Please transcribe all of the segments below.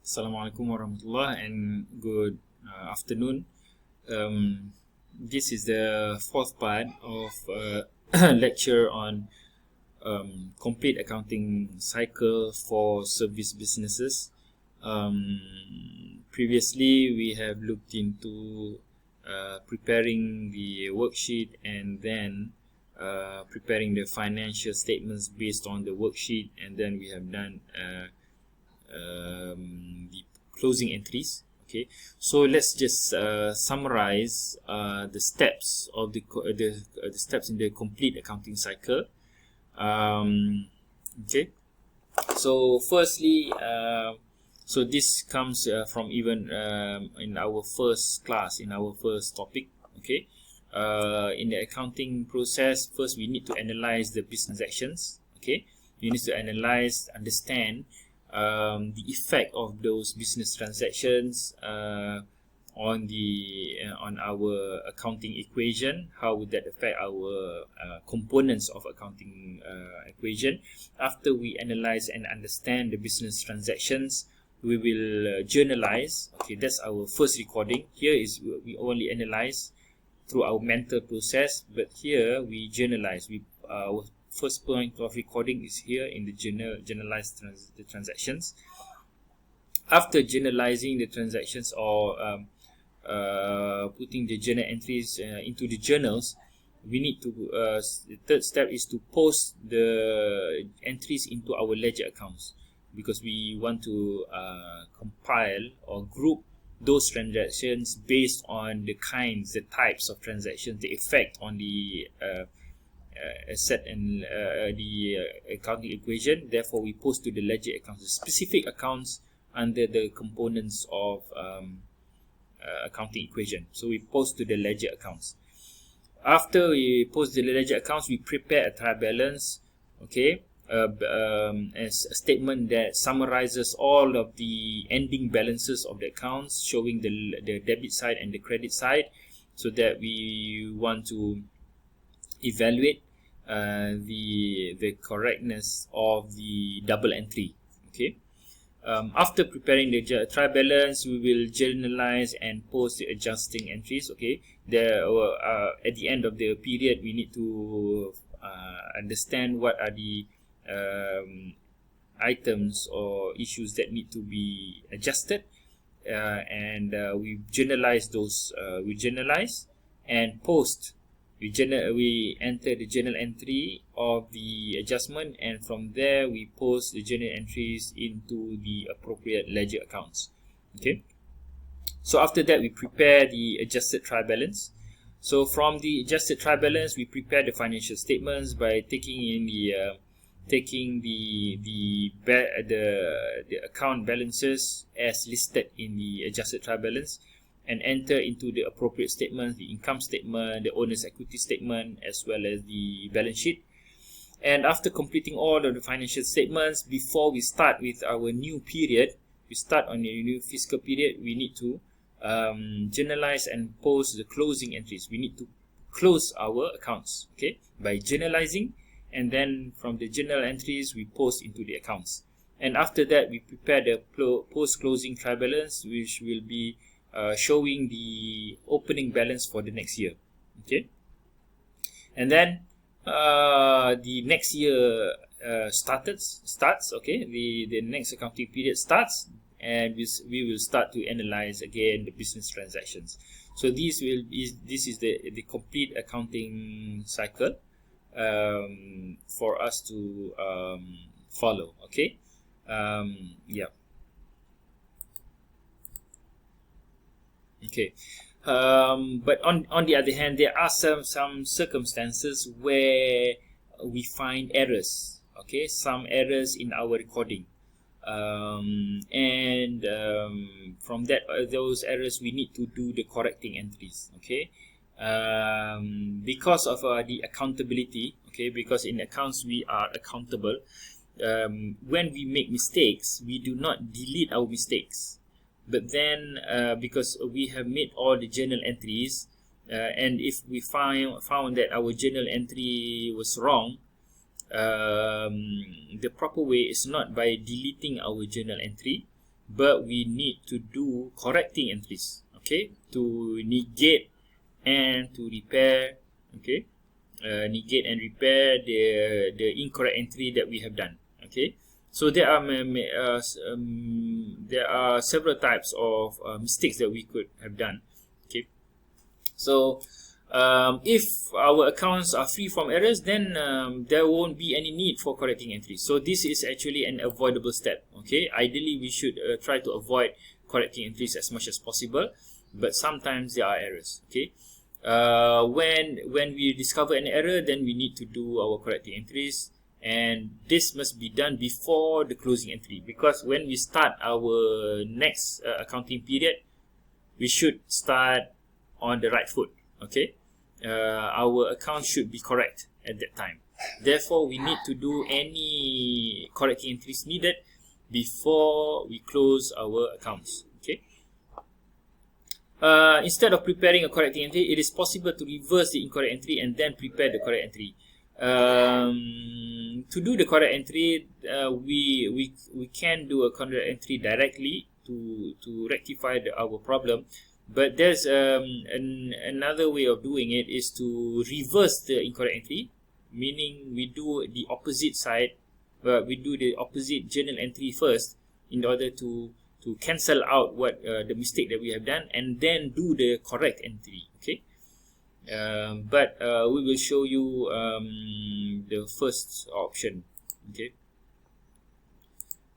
Assalamualaikum warahmatullah and good afternoon. This is the fourth part of lecture on complete accounting cycle for service businesses. Previously, we have looked into preparing the worksheet and then preparing the financial statements based on the worksheet, and then we have done the closing entries. Okay, so let's just summarize the steps of the steps in the complete accounting cycle. Okay, so firstly, so this comes from even in our first class, in our first topic. Okay, in the accounting process, first we need to analyze the business transactions. Okay, you need to analyze, understand the effect of those business transactions on our accounting equation. How would that affect our components of accounting equation? After we analyze and understand the business transactions, we will journalize. Okay, that's our first recording. Here is we only analyze through our mental process, but here we journalize. Our first point of recording is here in the journalized the transactions. After journalizing the transactions or putting the journal entries into the journals, we need to the third step is to post the entries into our ledger accounts, because we want to compile or group those transactions based on the kinds, the types of transactions, the effect on the asset and the accounting equation. Therefore, we post to the ledger accounts, the specific accounts under the components of accounting equation. So we post to the ledger accounts. After we post the ledger accounts, we prepare a trial balance. Okay, as a statement that summarizes all of the ending balances of the accounts, showing the debit side and the credit side, so that we want to evaluate the correctness of the double entry. Okay, after preparing the trial balance, we will journalize and post the adjusting entries. Okay, at the end of the period, we need to understand what are the items or issues that need to be adjusted, and we journalize those. We journalize and post. We enter the journal entry of the adjustment, and from there we post the journal entries into the appropriate ledger accounts. Okay, so after that we prepare the adjusted trial balance. So from the adjusted trial balance, we prepare the financial statements by taking in the account balances as listed in the adjusted trial balance, and enter into the appropriate statements, the income statement, the owner's equity statement, as well as the balance sheet. And after completing all of the financial statements, before we start with our new period, we start on a new fiscal period, we need to journalize and post the closing entries. We need to close our accounts, okay, by journalizing, and then from the journal entries we post into the accounts. And after that, we prepare the post-closing trial balance, which will be showing the opening balance for the next year. Okay, and then the next year starts. Okay, the next accounting period starts, and we will start to analyze again the business transactions. So this is the complete accounting cycle for us to follow. Okay, yeah. Okay, but on the other hand, there are some circumstances where we find errors. Okay, some errors in our recording, and from those errors we need to do the correcting entries. Okay, because of the accountability. Okay, because in accounts we are accountable. When we make mistakes, we do not delete our mistakes. But then, because we have made all the journal entries, and if we found that our journal entry was wrong, the proper way is not by deleting our journal entry, but we need to do correcting entries, okay, to negate and to repair, okay, negate and repair the incorrect entry that we have done, okay. So there are several types of mistakes that we could have done, okay. So if our accounts are free from errors, then there won't be any need for correcting entries. So this is actually an avoidable step, okay. Ideally, we should try to avoid correcting entries as much as possible, but sometimes there are errors, okay. When we discover an error, then we need to do our correcting entries, and this must be done before the closing entry, because when we start our next accounting period, we should start on the right foot, okay. Our account should be correct at that time. Therefore, we need to do any correcting entries needed before we close our accounts, okay. Instead of preparing a correcting entry, it is possible to reverse the incorrect entry and then prepare the correct entry. To do the correct entry, we can do a correct entry directly to rectify our problem, but there's another way of doing it is to reverse the incorrect entry, meaning we do the opposite side, we do the opposite journal entry first in order to cancel out what the mistake that we have done, and then do the correct entry, okay. But we will show you the first option, okay.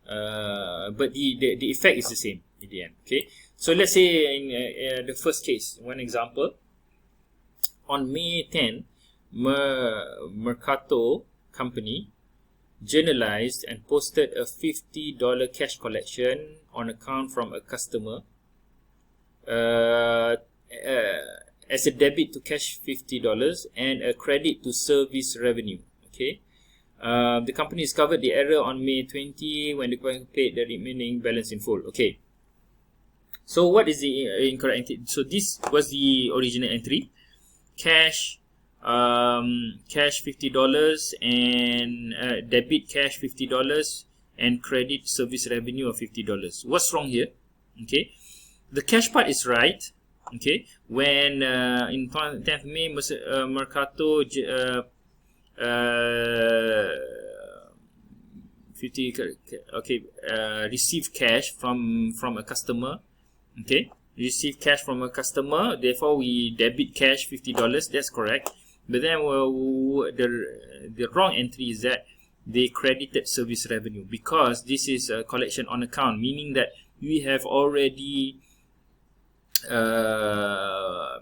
But the effect is the same in the end, okay. So let's say in the first case, one example, on May 10, Mercato company journalized and posted a $50 cash collection on account from a customer as a debit to cash $50 and a credit to service revenue, okay. The company discovered the error on May 20 when the client paid the remaining balance in full, okay. So what is the incorrect entry? So this was the original entry, cash $50 and debit cash $50 and credit service revenue of $50. What's wrong here? Okay, the cash part is right, okay. When in 10th May, Mercato 50, okay, received cash from a customer, okay, receive cash from a customer, therefore we debit cash $50, that's correct. But then the wrong entry is that they credited service revenue, because this is a collection on account, meaning that we have already the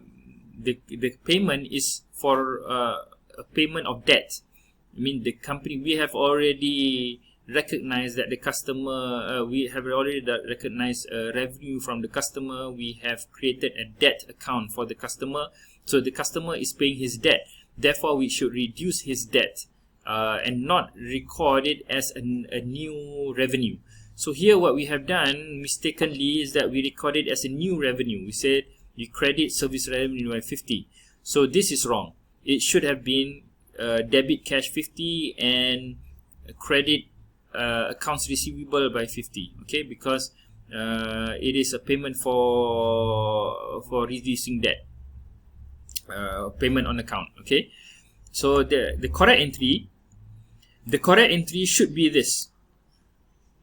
payment is for a payment of debt. I mean, the company, we have already recognized that the customer, we have already recognized revenue from the customer. We have created a debt account for the customer, so the customer is paying his debt. Therefore, we should reduce his debt and not record it as a new revenue. So here what we have done mistakenly is that we recorded as a new revenue. We said we credit service revenue by 50. So this is wrong. It should have been debit cash 50 and credit accounts receivable by 50, okay, because it is a payment for reducing debt, payment on account, okay. So the correct entry should be this,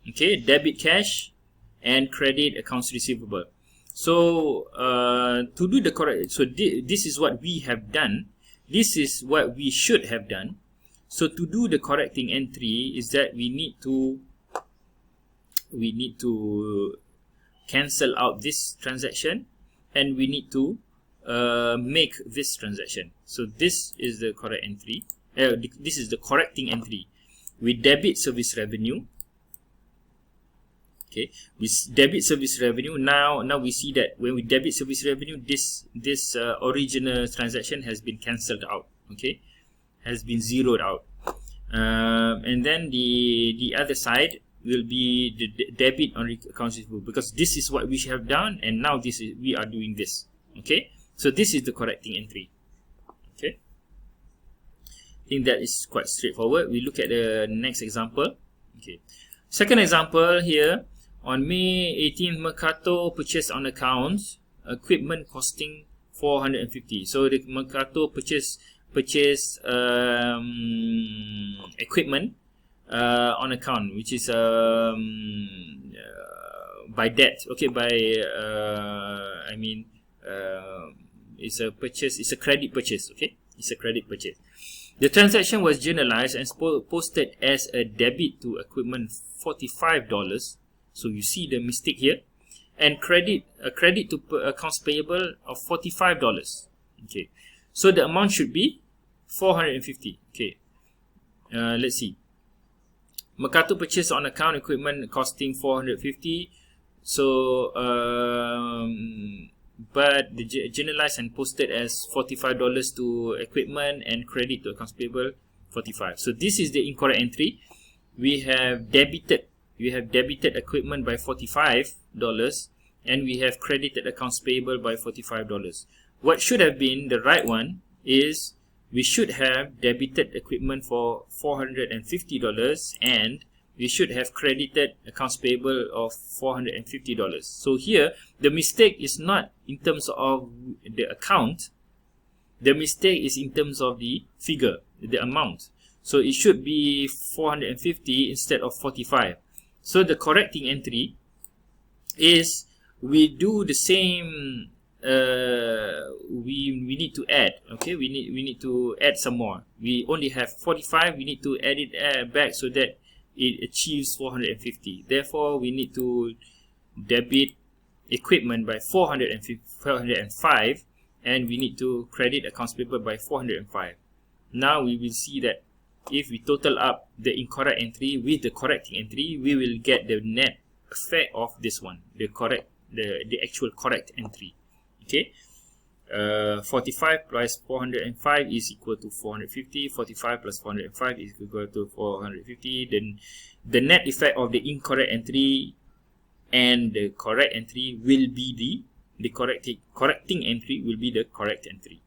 okay, debit cash and credit accounts receivable. So to do the correct, so this is what we have done, this is what we should have done. So to do the correcting entry is that we need to cancel out this transaction, and we need to make this transaction. So this is the correct entry. This is the correcting entry. We debit service revenue. Okay, we debit service revenue. Now we see that when we debit service revenue, this original transaction has been cancelled out. Okay, has been zeroed out. And then the other side will be the debit on accounts receivable, because this is what we have done, and now we are doing this. Okay, so this is the correcting entry. Okay, I think that is quite straightforward. We look at the next example. Okay, second example here, On May 18th, Mercato purchased on account equipment costing 450. So the Mercato purchased equipment on account, which is by debt. Okay, by it's a purchase. It's a credit purchase. Okay, it's a credit purchase. The transaction was journalized and posted as a debit to equipment $45. So you see the mistake here, and a credit to accounts payable of $45. Okay, so the amount should be 450. Okay, let's see. Mercato purchased on account equipment costing 450. So but the generalized and posted as $45 to equipment and credit to accounts payable 45. So this is the incorrect entry. We have debited equipment by $45 and we have credited accounts payable by $45. What should have been the right one is we should have debited equipment for $450 and we should have credited accounts payable of $450. So here the mistake is not in terms of the account, the mistake is in terms of the figure, the amount. So it should be 450 instead of 45. So the correcting entry is we do the same. We need to add. Okay, we need to add some more. We only have 45. We need to add it back so that it achieves 450. Therefore, we need to debit equipment by 405, and we need to credit accounts payable by 405. Now we will see that if we total up the incorrect entry with the correcting entry, we will get the net effect of this one, the actual correct entry. Okay, 45 plus 405 is equal to 450. 45 plus 405 is equal to 450. Then the net effect of the incorrect entry and the correct entry will be the correcting entry will be the correct entry.